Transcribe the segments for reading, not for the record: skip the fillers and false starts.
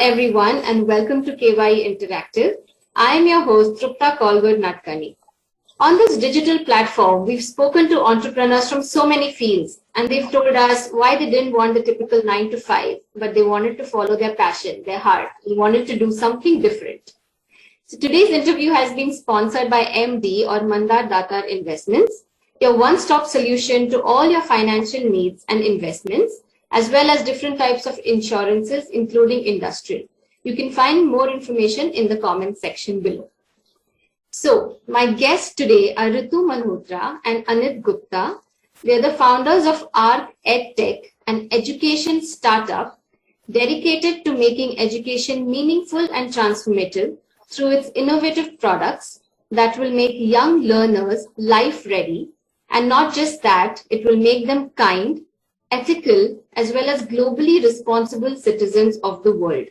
everyone, and welcome to KYE Interactive. I am your host, Trupta Kolgod Natkani. On this digital platform, we've spoken to entrepreneurs from so many fields, and they've told us why they didn't want the typical 9 to 5, but they wanted to follow their passion, their heart. They wanted to do something different. So today's interview has been sponsored by MD or Mandar Datar Investments, your one-stop solution to all your financial needs and investments, as well as different types of insurances, including industrial. You can find more information in the comment section below. So, my guests today are Ritu Malhotra and Anit Gupta. They are the founders of ARC EdTech, an education startup dedicated to making education meaningful and transformative through its innovative products that will make young learners life ready. And not just that, it will make them kind, ethical, as well as globally responsible citizens of the world.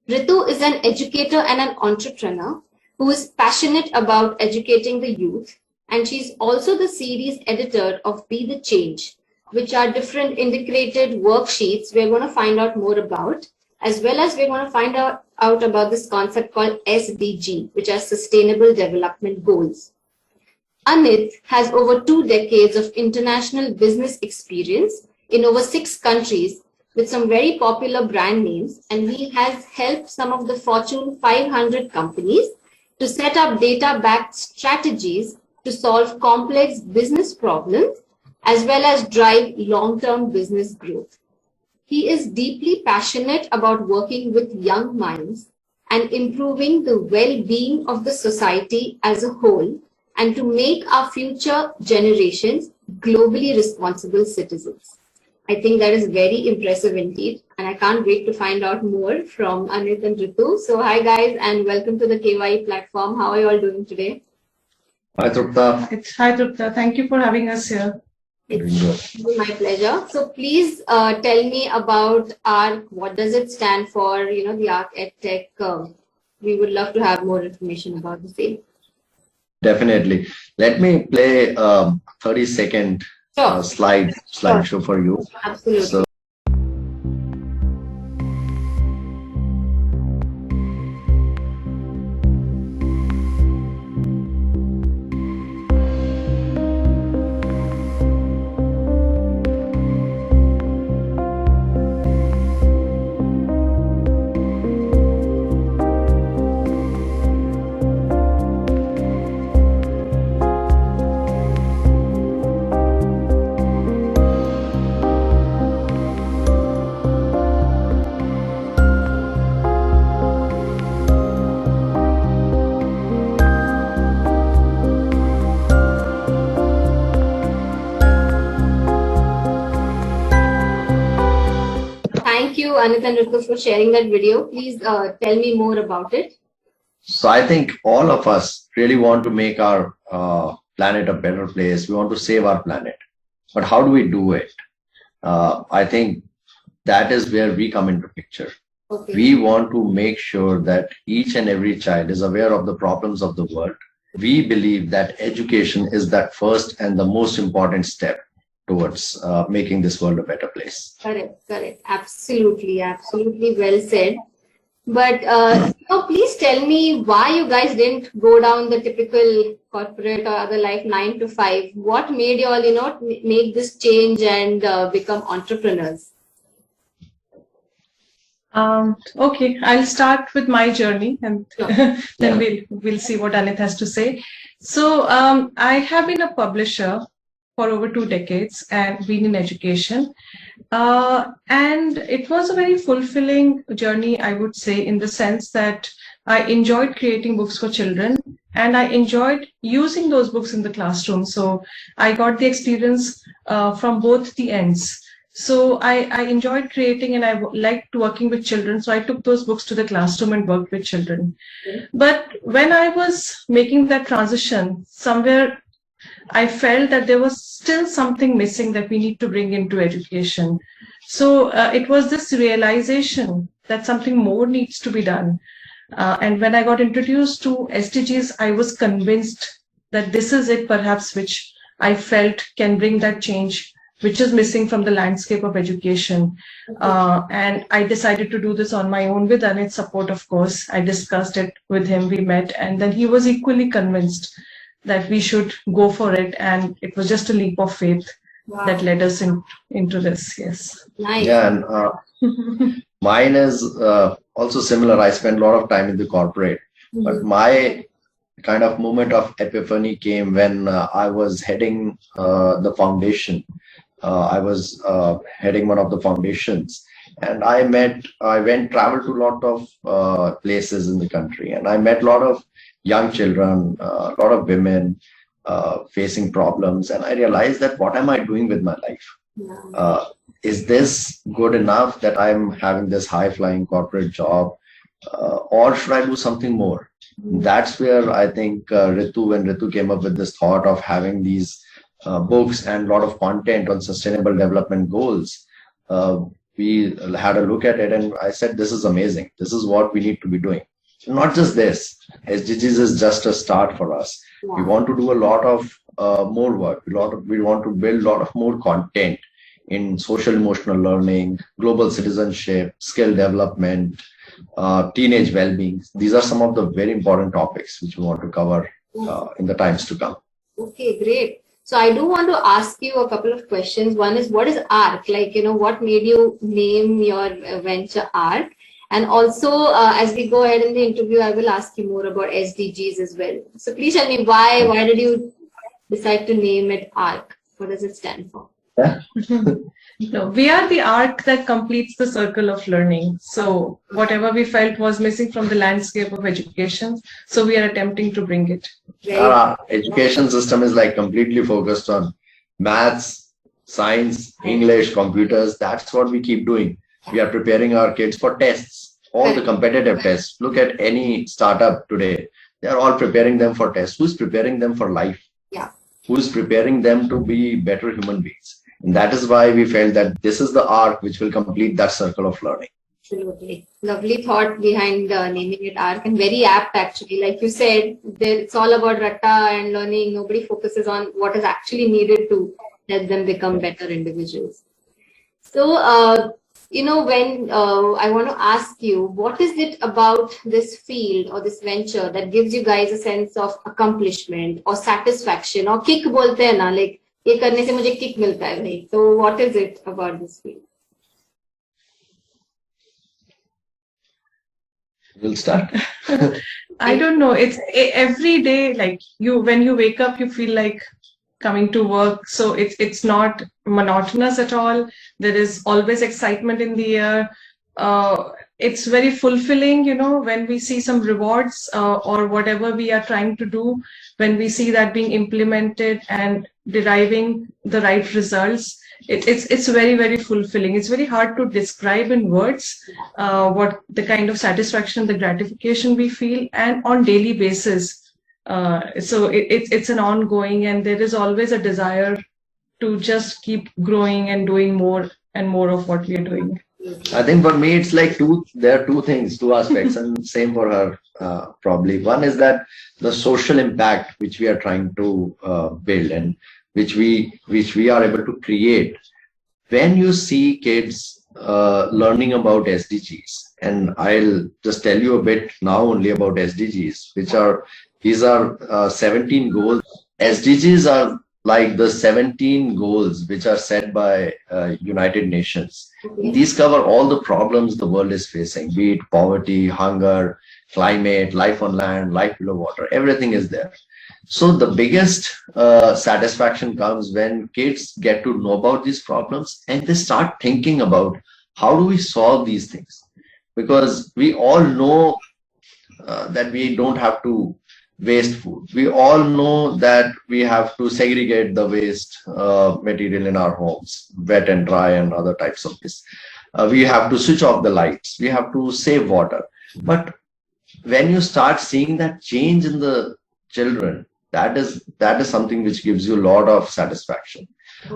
Ritu is an educator and an entrepreneur who is passionate about educating the youth, and she's also the series editor of Be the Change, which are different integrated worksheets we're going to find out more about, as well as we're going to find out about this concept called SDG, which are Sustainable Development Goals. Anit has over 2 decades of international business experience in over 6 countries with some very popular brand names, and he has helped some of the Fortune 500 companies to set up data-backed strategies to solve complex business problems as well as drive long-term business growth. He is deeply passionate about working with young minds and improving the well-being of the society as a whole, and to make our future generations globally responsible citizens. I think that is very impressive indeed, and I can't wait to find out more from Anit and Ritu. So hi guys, and welcome to the KYE platform. How are you all doing today? Hi Trupta. Hi Trupta, thank you for having us here. It's my pleasure. So please tell me about ARC. What does it stand for? You know, the ARC EdTech. We would love to have more information about the same. Definitely. Let me play 30-second slideshow for you. Absolutely. So, Thank you, Anit and Ritu, for sharing that video. Please tell me more about it. so I think all of us really want to make our planet a better place. We want to save our planet. But how do we do it? I think that is where we come into picture. Okay. We want to make sure that each and every child is aware of the problems of the world. We believe that education is that first and the most important step towards making this world a better place. Correct. Absolutely well said. But please tell me why you guys didn't go down the typical corporate or other life 9 to 5. What made you all, make this change and become entrepreneurs? Okay, I'll start with my journey, and then we'll see what Anit has to say. So I have been a publisher for over 2 decades and been in education. And it was a very fulfilling journey, I would say, in the sense that I enjoyed creating books for children and I enjoyed using those books in the classroom. So I got the experience from both the ends. So I enjoyed creating and I liked working with children. So I took those books to the classroom and worked with children. But when I was making that transition, somewhere I felt that there was still something missing that we need to bring into education. So it was this realization that something more needs to be done. And when I got introduced to SDGs, I was convinced that this is it perhaps which I felt can bring that change which is missing from the landscape of education. And I decided to do this on my own with Anit's support, of course. I discussed it with him, we met, and then he was equally convinced that we should go for it. And it was just a leap of faith that led us into this. Yes. Nice. Yeah, and mine is also similar. I spent a lot of time in the corporate, but my kind of moment of epiphany came when I was heading the foundation. I was heading one of the foundations, and traveled to a lot of places in the country, and I met a lot of young children, a lot of women facing problems, and I realized that what am I doing with my life? Is this good enough that I'm having this high-flying corporate job, or should I do something more? That's where I think when Ritu came up with this thought of having these books and a lot of content on sustainable development goals, we had a look at it and I said, this is amazing. This is what we need to be doing. Not just this, SDGs is just a start for us. We want to do a lot of more work. We want to build a lot of more content in social emotional learning, global citizenship, skill development, teenage well-being. These are some of the very important topics which we want to cover in the times to come. Okay, great. So I do want to ask you a couple of questions. One is, what is ARC? Like, what made you name your venture ARC? And also, as we go ahead in the interview, I will ask you more about SDGs as well. So please tell me why did you decide to name it ARC? What does it stand for? No, we are the arc that completes the circle of learning. So whatever we felt was missing from the landscape of education, so we are attempting to bring it. Our education system is like completely focused on maths, science, English, computers. That's what we keep doing. We are preparing our kids for tests, all the competitive tests. Look at any startup today. They are all preparing them for tests. Who's preparing them for life? Who's preparing them to be better human beings? And that is why we felt that this is the arc which will complete that circle of learning. Absolutely. Lovely thought behind naming it ARC, and very apt actually. Like you said, it's all about ratta and learning. Nobody focuses on what is actually needed to help them become better individuals. So, when I want to ask you, what is it about this field or this venture that gives you guys a sense of accomplishment or satisfaction or kick bolte hai na, like ये करने से मुझे kick मिलता है भाई. So what is it about this field? We'll start. I don't know. It's every day, like when you wake up, you feel like coming to work. So it's not monotonous at all. There is always excitement in the air. It's very fulfilling, when we see some rewards or whatever we are trying to do, when we see that being implemented and deriving the right results. It's very, very fulfilling. It's very hard to describe in words what the kind of satisfaction, the gratification we feel, and on daily basis. So it's an ongoing, and there is always a desire to just keep growing and doing more and more of what we are doing. I think for me, it's like there are two aspects, and same for her probably. One is that the social impact which we are trying to build and which we are able to create. When you see kids learning about SDGs, and I'll just tell you a bit now only about SDGs, these are 17 goals. SDGs are like the 17 goals which are set by United Nations. These cover all the problems the world is facing, be it poverty, hunger, climate, life on land, life below water, everything is there. So the biggest satisfaction comes when kids get to know about these problems and they start thinking about how do we solve these things. Because we all know that we don't have to waste food. We all know that we have to segregate the waste material in our homes, wet and dry and other types of this. We have to switch off the lights. We have to save water. But when you start seeing that change in the children, that is something which gives you a lot of satisfaction.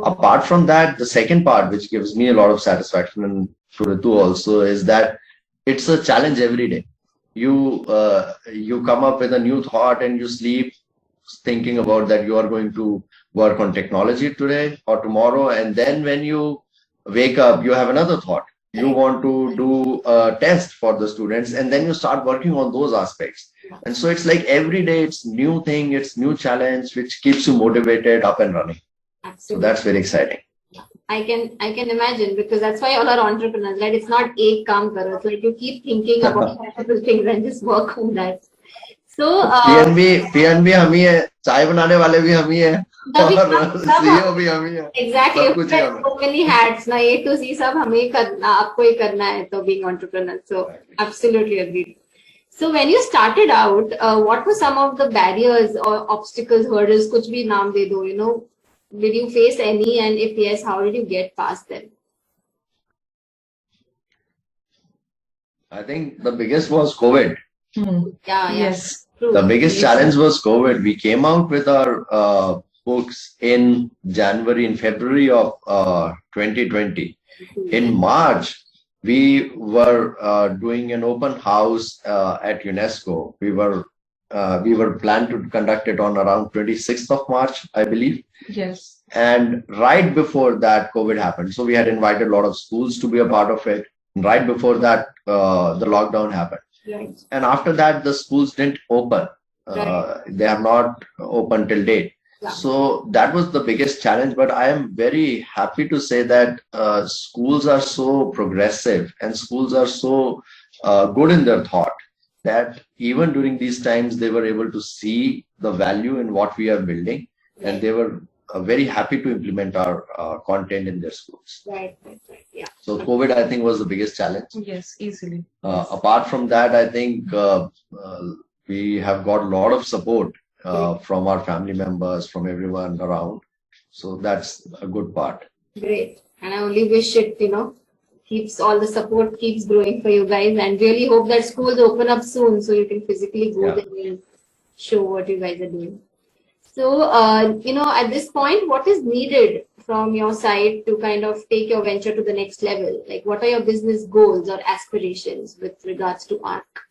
Apart from that, the second part which gives me a lot of satisfaction, and to Ritu also, is that it's a challenge every day. You come up with a new thought and you sleep thinking about that you are going to work on technology today or tomorrow, and then when you wake up, you have another thought. You want to do a test for the students, and then you start working on those aspects. And so it's like every day it's new thing, it's new challenge, which keeps you motivated, up and running. Absolutely. So that's very exciting. I can imagine, because that's why all are entrepreneurs, right? It's not a काम करो. It's like you keep thinking about multiple things and just work on that. So PNB हम ही है, चाय बनाने वाले भी हम ही है, और CEO भी हम ही है. Exactly. So many hats, ना A to Z सब हमें ही करना, आपको ही करना है, तो being entrepreneur. So absolutely agreed. So when you started out, what were some of the barriers or obstacles, hurdles, कुछ भी नाम दे दो, you know? Did you face any, and if yes, how did you get past them? I think the biggest was COVID. Yeah, Yes. True. The biggest challenge was COVID. We came out with our books in January and February of 2020. In March, we were doing an open house at UNESCO. We were planned to conduct it on around 26th of March, I believe. Yes. And right before that, COVID happened. So we had invited a lot of schools to be a part of it. And right before that, the lockdown happened. Right. And after that, the schools didn't open. Right. They have not opened till date. Yeah. So that was the biggest challenge. But I am very happy to say that schools are so progressive and schools are so good in their thought that even during these times, they were able to see the value in what we are building. And they were very happy to implement our content in their schools. Right. Yeah. So COVID, I think, was the biggest challenge. Yes, easily. Apart from that, I think we have got a lot of support from our family members, from everyone around. So that's a good part. Great. And I only wish it, keeps all the support keeps growing for you guys, and really hope that schools open up soon so you can physically go there and show what you guys are doing. So, at this point, what is needed from your side to kind of take your venture to the next level? Like, what are your business goals or aspirations with regards to ARC?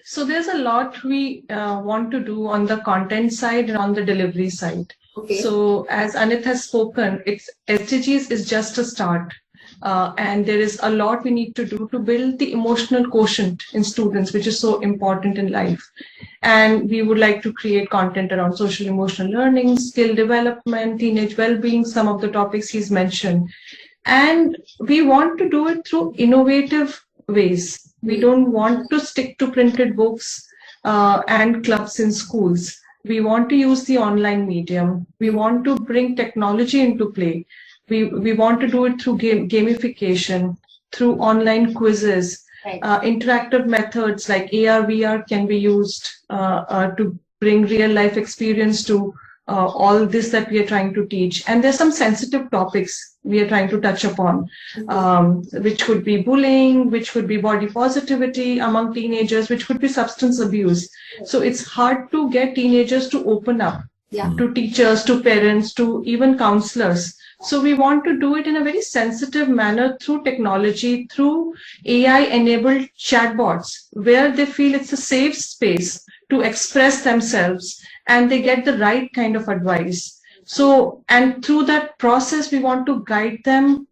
So there's a lot we want to do on the content side and on the delivery side. Okay. So as Anit has spoken, SDGs is just a start. And there is a lot we need to do to build the emotional quotient in students, which is so important in life. And we would like to create content around social emotional learning, skill development, teenage well-being, some of the topics he's mentioned. And we want to do it through innovative ways. We don't want to stick to printed books and clubs in schools. We want to use the online medium. We want to bring technology into play. We want to do it through gamification, through online quizzes, Right. Interactive methods like AR, VR can be used to bring real life experience to all this that we are trying to teach. And there's some sensitive topics we are trying to touch upon, which could be bullying, which could be body positivity among teenagers, which could be substance abuse. So it's hard to get teenagers to open up to teachers, to parents, to even counselors. So we want to do it in a very sensitive manner through technology, through AI-enabled chatbots, where they feel it's a safe space to express themselves and they get the right kind of advice. So, and through that process, we want to guide them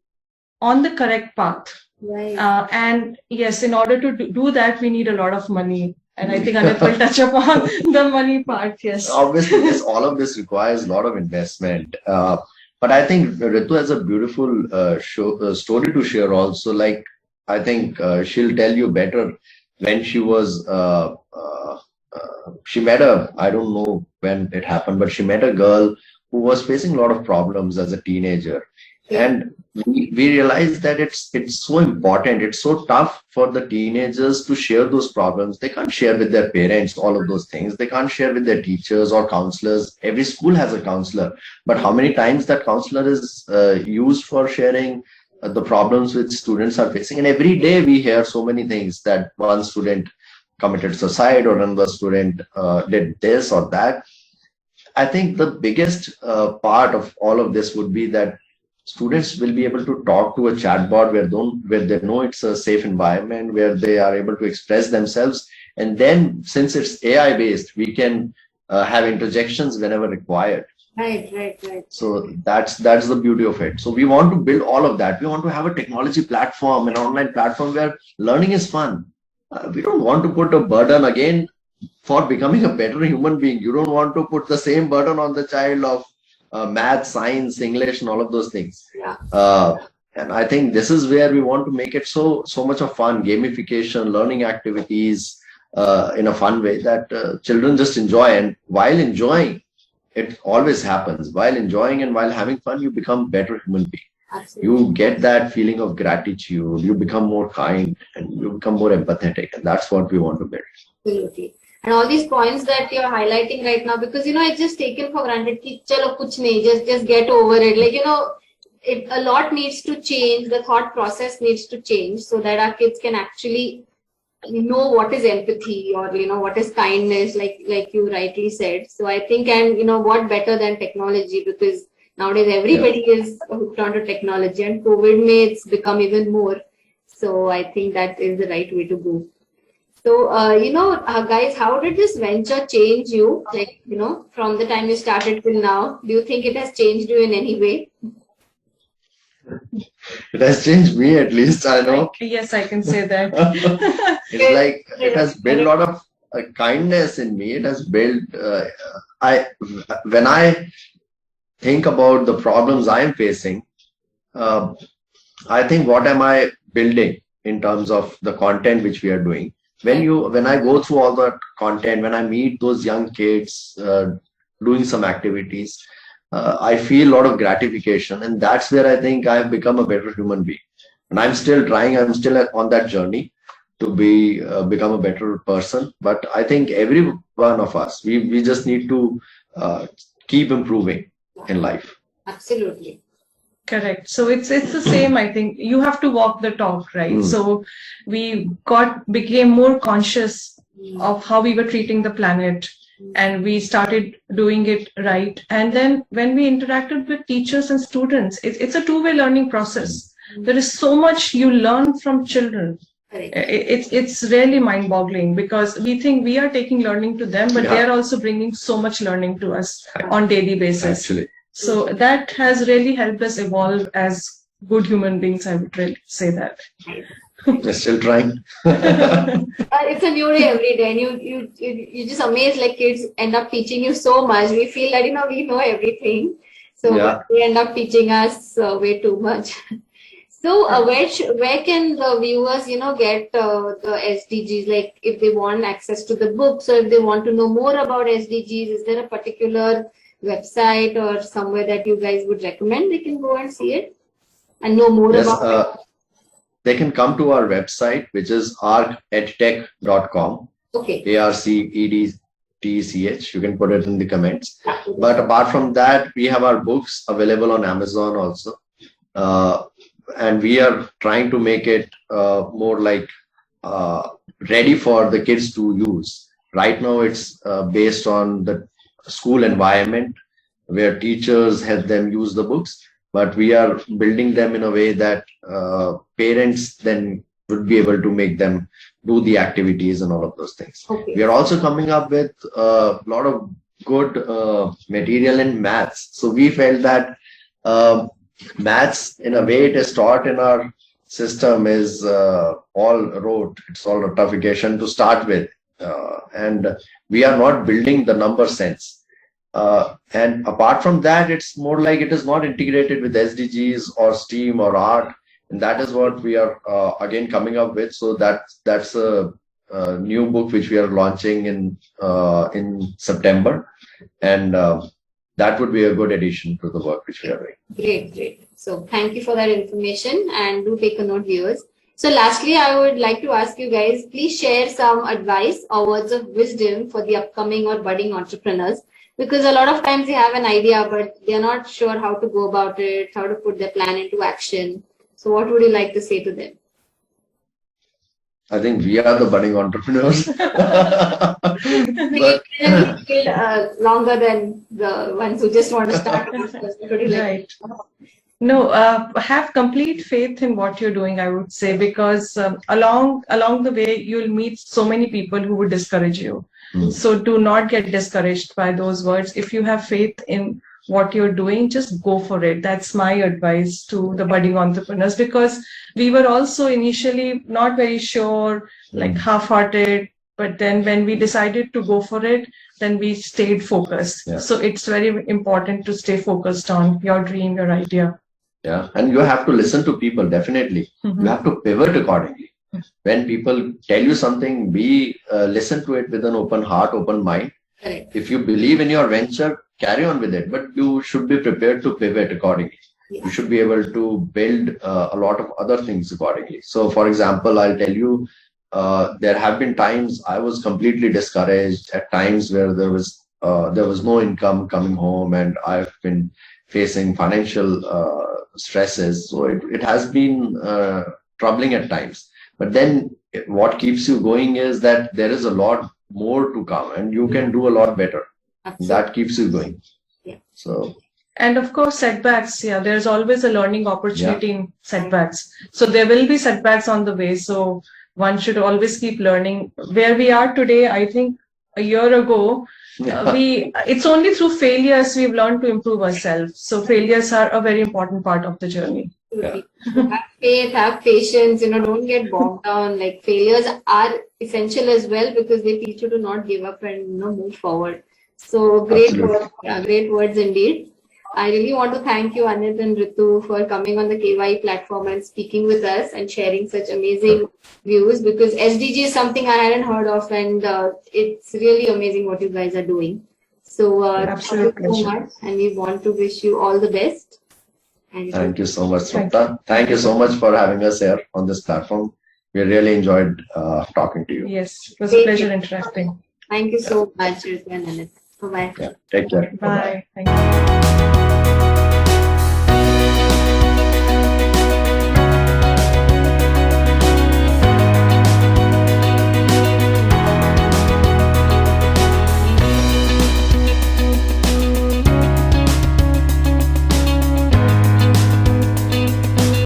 on the correct path. Right. And yes, in order to do that, we need a lot of money. And I think Anit will touch upon the money part, yes. Obviously, yes, all of this requires a lot of investment. But I think Ritu has a beautiful story to share also. Like, I think she'll tell you better when she was, she met I don't know when it happened, but she met a girl who was facing a lot of problems as a teenager. And we realized that it's so important. It's so tough for the teenagers to share those problems. They can't share with their parents, all of those things. They can't share with their teachers or counselors. Every school has a counselor. But how many times that counselor is used for sharing the problems which students are facing? And every day we hear so many things that one student committed suicide or another student did this or that. I think the biggest part of all of this would be that students will be able to talk to a chatbot where they know it's a safe environment, where they are able to express themselves. And then since it's AI based, we can have interjections whenever required. Right. So that's the beauty of it. So we want to build all of that. We want to have a technology platform, an online platform where learning is fun. We don't want to put a burden again for becoming a better human being. You don't want to put the same burden on the child of math, science, English, and all of those things. And I think this is where we want to make it so much of fun, gamification, learning activities in a fun way that children just enjoy. And while enjoying, it always happens. While enjoying and while having fun, you become a better human being. Absolutely. You get that feeling of gratitude. You become more kind and you become more empathetic. And that's what we want to build. Absolutely. And all these points that you're highlighting right now, because, it's just taken for granted, ki, chalo, kuch nahi, just get over it. Like, a lot needs to change. The thought process needs to change so that our kids can actually know what is empathy or what is kindness, like you rightly said. So I think, and what better than technology, because nowadays everybody is hooked onto technology, and COVID may it's become even more. So I think that is the right way to go. So guys, how did this venture change you? Like from the time you started till now, do you think it has changed you in any way? It has changed me, at least, I know. Yes, I can say that. It's like it has built a lot of kindness in me. It has built, when I think about the problems I am facing, I think, what am I building in terms of the content which we are doing? When I go through all that content, when I meet those young kids doing some activities, I feel a lot of gratification, and that's where I think I have become a better human being. And I'm still trying. I'm still on that journey to become a better person. But I think every one of us, we just need to keep improving in life. Absolutely. Correct. So it's the same. I think you have to walk the talk, right? So we became more conscious of how we were treating the planet, and we started doing it right. And then when we interacted with teachers and students, it's a two-way learning process. There is so much you learn from children. It's really mind-boggling, because we think we are taking learning to them, but they are also bringing so much learning to us on daily basis. Actually. So that has really helped us evolve as good human beings. I would really say that. We're still trying. It's a new day every day, and you just amazed, like kids end up teaching you so much. We feel that we know everything, so they end up teaching us way too much. So where can the viewers get the SDGs? Like if they want access to the books, or if they want to know more about SDGs, is there a particular website or somewhere that you guys would recommend they can go and see it and know more about it? They can come to our website, which is arcedtech.com. Okay. ARCEDTECH. You can put it in the comments. But apart from that, we have our books available on Amazon also. And we are trying to make it more like ready for the kids to use. Right now, it's based on the school environment where teachers help them use the books. But we are building them in a way that parents then would be able to make them do the activities and all of those things. Okay. We are also coming up with a lot of good material in maths. So we felt that maths, in a way it is taught in our system, is all rote. It's all ratification to start with. And we are not building the number sense. And apart from that, it's more like it is not integrated with SDGs or STEAM or art. And that is what we are again coming up with. So that's a new book which we are launching in September. And that would be a good addition to the work which we are doing. Great. So thank you for that information, and do take a note, viewers. So lastly, I would like to ask you guys, please share some advice or words of wisdom for the upcoming or budding entrepreneurs. Because a lot of times they have an idea, but they're not sure how to go about it, how to put their plan into action. So what would you like to say to them? I think we are the budding entrepreneurs. Longer than the ones who just want to start. Right. No, have complete faith in what you're doing, I would say, because along the way, you'll meet so many people who would discourage you. So do not get discouraged by those words. If you have faith in what you're doing, just go for it. That's my advice to the budding entrepreneurs, because we were also initially not very sure, like half-hearted, but then when we decided to go for it, then we stayed focused. Yeah. So it's very important to stay focused on your dream, your idea. Yeah, and you have to listen to people, definitely. Mhm. You have to pivot accordingly. When people tell you something, listen to it with an open heart, open mind. Correct. If you believe in your venture, carry on with it, but you should be prepared to pivot accordingly. Yeah. You should be able to build a lot of other things accordingly. So, for example, I'll tell you, there have been times I was completely discouraged, at times where there was no income coming home, and I've been facing financial stresses. So it has been troubling at times. But then what keeps you going is that there is a lot more to come, and you can do a lot better. Absolutely. That keeps you going. Yeah. So. And of course, setbacks. Yeah, there's always a learning opportunity in setbacks. So there will be setbacks on the way. So one should always keep learning. Where we are today, I think a year ago, it's only through failures we've learned to improve ourselves. So failures are a very important part of the journey. Yeah. Have faith, have patience, don't get bogged down. Like, failures are essential as well, because they teach you to not give up and move forward. So great words, great words indeed. I really want to thank you, Anit and Ritu, for coming on the KY platform and speaking with us and sharing such amazing views, because SDG is something I hadn't heard of, and it's really amazing what you guys are doing. So thank you so much, and we want to wish you all the best. Thank you so much, Trupta. Thank you so much for having us here on this platform. We really enjoyed talking to you. Yes, it was a pleasure interacting. Thank you so much, Ritu and Anit. Bye-bye. Yeah, take care. Bye. Thank you.